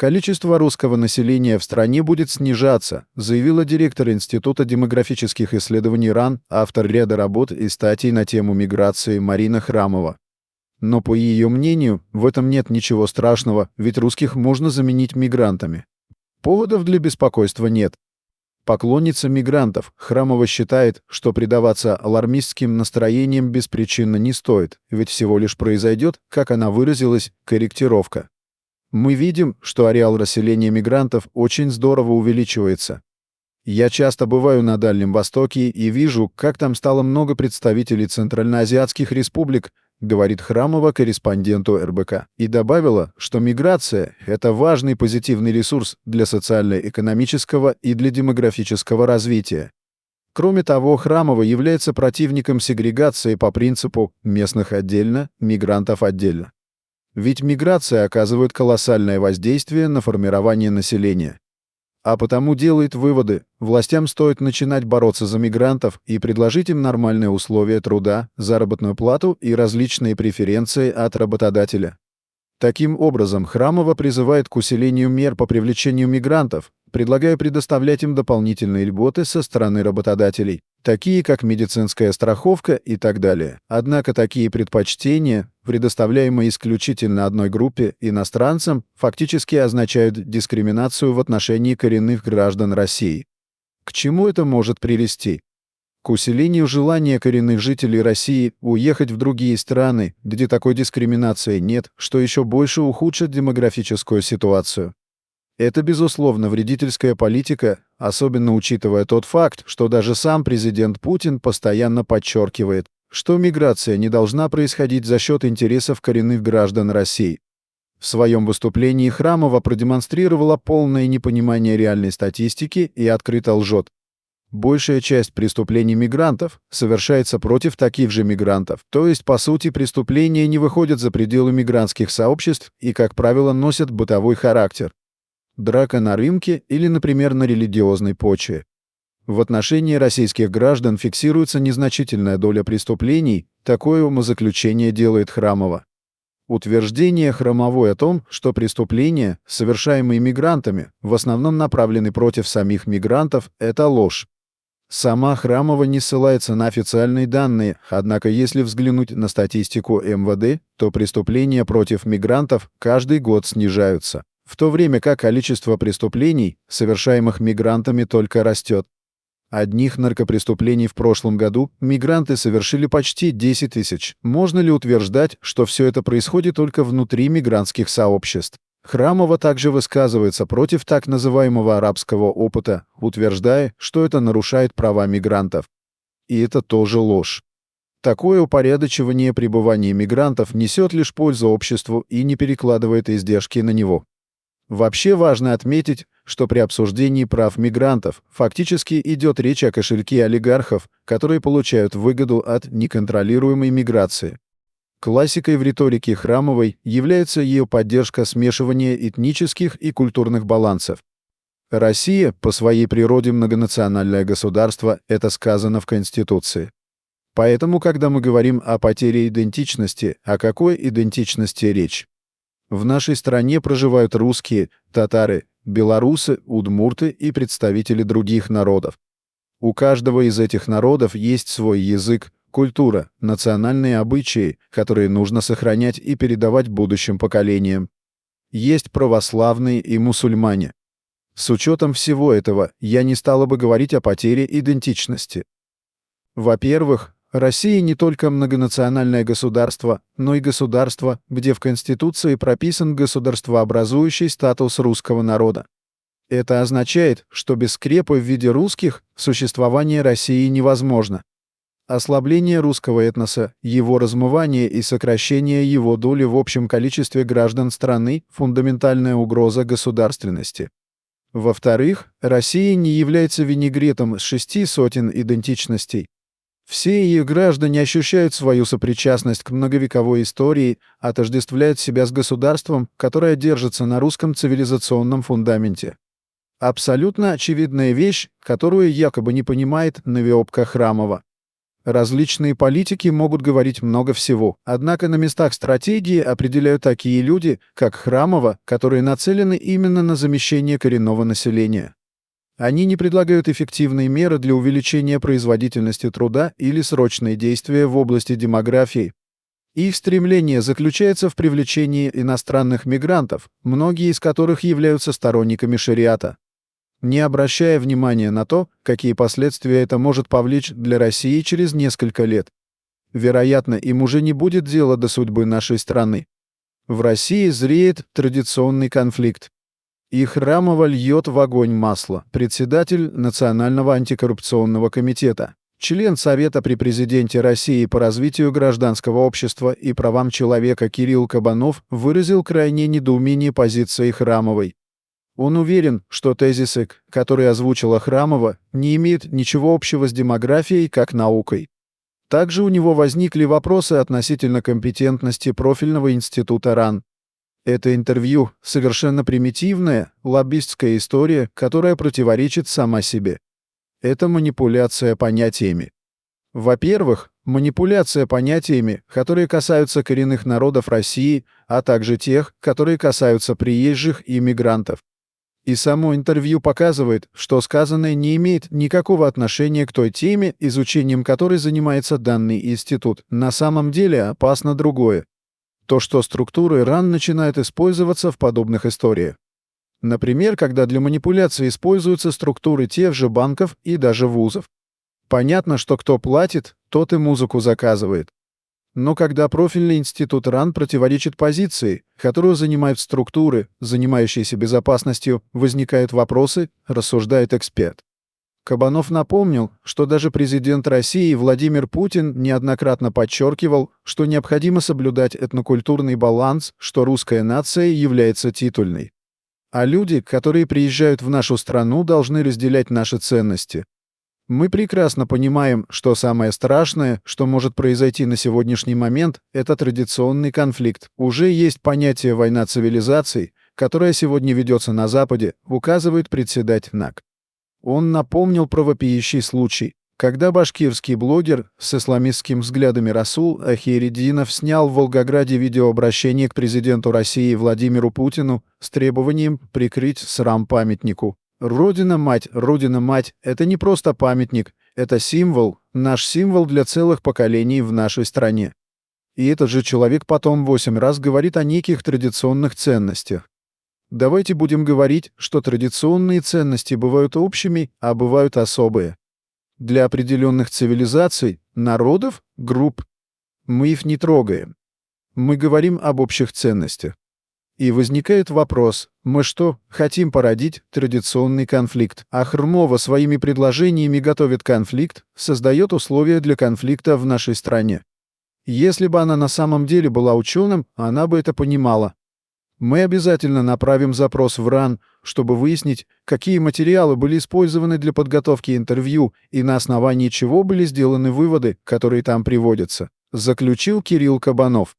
Количество русского населения в стране будет снижаться, заявила директор Института демографических исследований РАН, автор ряда работ и статей на тему миграции Марина Храмова. Но, по ее мнению, в этом нет ничего страшного, ведь русских можно заменить мигрантами. Поводов для беспокойства нет. Поклонница мигрантов, Храмова считает, что предаваться алармистским настроениям беспричинно не стоит, ведь всего лишь произойдет, как она выразилась, корректировка. Мы видим, что ареал расселения мигрантов очень здорово увеличивается. Я часто бываю на Дальнем Востоке и вижу, как там стало много представителей центральноазиатских республик, говорит Храмова корреспонденту РБК, и добавила, что миграция – это важный позитивный ресурс для социально-экономического и для демографического развития. Кроме того, Храмова является противником сегрегации по принципу «местных отдельно, мигрантов отдельно». Ведь миграция оказывает колоссальное воздействие на формирование населения. А потому делает выводы, властям стоит начинать бороться за мигрантов и предложить им нормальные условия труда, заработную плату и различные преференции от работодателя. Таким образом, Храмова призывает к усилению мер по привлечению мигрантов, предлагая предоставлять им дополнительные льготы со стороны работодателей, такие как медицинская страховка и так далее. Однако такие предпочтения, предоставляемые исключительно одной группе иностранцам, фактически означают дискриминацию в отношении коренных граждан России. К чему это может привести? К усилению желания коренных жителей России уехать в другие страны, где такой дискриминации нет, что еще больше ухудшит демографическую ситуацию. Это, безусловно, вредительская политика, особенно учитывая тот факт, что даже сам президент Путин постоянно подчеркивает, что миграция не должна происходить за счет интересов коренных граждан России. В своем выступлении Храмова продемонстрировала полное непонимание реальной статистики и открыто лжет. Большая часть преступлений мигрантов совершается против таких же мигрантов, то есть, по сути, преступления не выходят за пределы мигрантских сообществ и, как правило, носят бытовой характер. Драка на рынке или, например, на религиозной почве. В отношении российских граждан фиксируется незначительная доля преступлений, такое умозаключение делает Храмова. Утверждение Храмовой о том, что преступления, совершаемые мигрантами, в основном направлены против самих мигрантов, это ложь. Сама Храмова не ссылается на официальные данные, однако если взглянуть на статистику МВД, то преступления против мигрантов каждый год снижаются, в то время как количество преступлений, совершаемых мигрантами, только растет. Одних наркопреступлений в прошлом году мигранты совершили почти 10 тысяч. Можно ли утверждать, что все это происходит только внутри мигрантских сообществ? Храмова также высказывается против так называемого арабского опыта, утверждая, что это нарушает права мигрантов. И это тоже ложь. Такое упорядочивание пребывания мигрантов несет лишь пользу обществу и не перекладывает издержки на него. Вообще важно отметить, что при обсуждении прав мигрантов фактически идет речь о кошельке олигархов, которые получают выгоду от неконтролируемой миграции. Классикой в риторике Храмовой является ее поддержка смешивания этнических и культурных балансов. Россия по своей природе многонациональное государство, это сказано в Конституции. Поэтому, когда мы говорим о потере идентичности, о какой идентичности речь? В нашей стране проживают русские, татары, белорусы, удмурты и представители других народов. У каждого из этих народов есть свой язык, культура, национальные обычаи, которые нужно сохранять и передавать будущим поколениям. Есть православные и мусульмане. С учетом всего этого, я не стала бы говорить о потере идентичности. Во-первых, Россия не только многонациональное государство, но и государство, где в Конституции прописан государствообразующий статус русского народа. Это означает, что без скрепы в виде русских существование России невозможно. Ослабление русского этноса, его размывание и сокращение его доли в общем количестве граждан страны – фундаментальная угроза государственности. Во-вторых, Россия не является винегретом с 6 сотен идентичностей. Все ее граждане ощущают свою сопричастность к многовековой истории, отождествляют себя с государством, которое держится на русском цивилизационном фундаменте. Абсолютно очевидная вещь, которую якобы не понимает новиопка Храмова. Различные политики могут говорить много всего, однако на местах стратегии определяют такие люди, как Храмова, которые нацелены именно на замещение коренного населения. Они не предлагают эффективные меры для увеличения производительности труда или срочные действия в области демографии. Их стремление заключается в привлечении иностранных мигрантов, многие из которых являются сторонниками шариата, не обращая внимания на то, какие последствия это может повлечь для России через несколько лет. Вероятно, им уже не будет дела до судьбы нашей страны. В России зреет традиционный конфликт. И Храмова льет в огонь масло, председатель Национального антикоррупционного комитета, член Совета при президенте России по развитию гражданского общества и правам человека Кирилл Кабанов выразил крайнее недоумение позиции Храмовой. Он уверен, что тезисы, которые озвучила Храмова, не имеют ничего общего с демографией как наукой. Также у него возникли вопросы относительно компетентности профильного института РАН. Это интервью — совершенно примитивная, лоббистская история, которая противоречит сама себе. Это манипуляция понятиями. Во-первых, манипуляция понятиями, которые касаются коренных народов России, а также тех, которые касаются приезжих и мигрантов. И само интервью показывает, что сказанное не имеет никакого отношения к той теме, изучением которой занимается данный институт. На самом деле опасно другое. То, что структуры РАН начинают использоваться в подобных историях. Например, когда для манипуляции используются структуры тех же банков и даже вузов. Понятно, что кто платит, тот и музыку заказывает. Но когда профильный институт РАН противоречит позиции, которую занимают структуры, занимающиеся безопасностью, возникают вопросы, рассуждает эксперт. Кабанов напомнил, что даже президент России Владимир Путин неоднократно подчеркивал, что необходимо соблюдать этнокультурный баланс, что русская нация является титульной. А люди, которые приезжают в нашу страну, должны разделять наши ценности. Мы прекрасно понимаем, что самое страшное, что может произойти на сегодняшний момент, это традиционный конфликт. Уже есть понятие «война цивилизаций», которая сегодня ведется на Западе, указывает председатель НАК. Он напомнил про вопиющий случай, когда башкирский блогер с исламистскими взглядами Расул Ахириддинов снял в Волгограде видеообращение к президенту России Владимиру Путину с требованием прикрыть срам памятнику. Родина-мать, Родина-мать — это не просто памятник, это символ, наш символ для целых поколений в нашей стране. И этот же человек потом 8 раз говорит о неких традиционных ценностях. Давайте будем говорить, что традиционные ценности бывают общими, а бывают особые. Для определенных цивилизаций, народов, групп. Мы их не трогаем. Мы говорим об общих ценностях. И возникает вопрос, мы что, хотим породить традиционный конфликт? А Храмова своими предложениями готовит конфликт, создает условия для конфликта в нашей стране. Если бы она на самом деле была ученым, она бы это понимала. Мы обязательно направим запрос в РАН, чтобы выяснить, какие материалы были использованы для подготовки интервью и на основании чего были сделаны выводы, которые там приводятся, заключил Кирилл Кабанов.